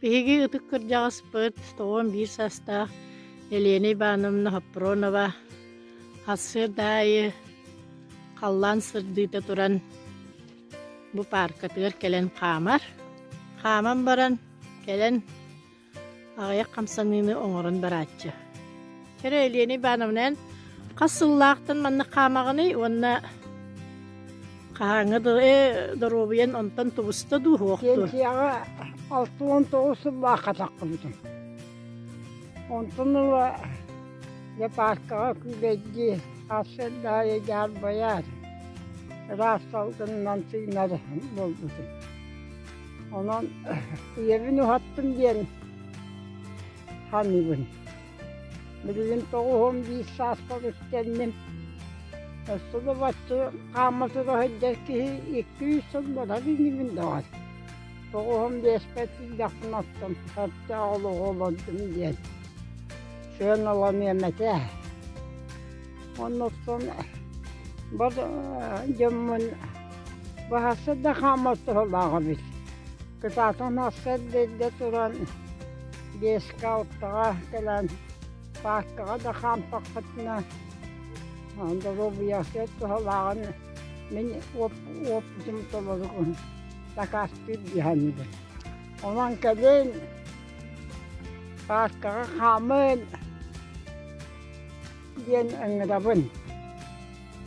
Биһиги ытык кырдьаҕаспыт, тоҕон биир састаах Елена Ивановна Хопронова хассыр даайы халлаан сырдыыта туран бу паркатыгар келен хаамар. Хааман баран келен аҕыйах хамсаныыны оҥорон барааччы. Кэрэ Елена Ивановнан хасыллаахтан манна хаамаҕыны уонна хааңы доробуйан онтон тубуста дуу хуохтур. Кенсияға 6-19 бақатаққы бүтін. Онтон ұла паркаға күлейді асыр дайы жар баяр. Расталдыңнан сыйнары болды. Онан үйебін ұхаттым ден ханыбын. Білген 9-15 саспа өттеннім. Өстіді бачы қамысы рахыджар кихи 200 сыл бара бейнімін дағар. 9-15 пәтсіз жақын аттым. Сәтті ağlı оладым ден. Сүйен алам емете. Ondan sonra bir cümün bahası da kaması olağı biz. Kıtatın asıl dedi turan 5-6'a gelen parkağa da kampak fıtına. Onda robiyası olağın beni opcum tolurgun. Takastır dihanıdır. Ondan gelin parkağa kamın diyen anırabın.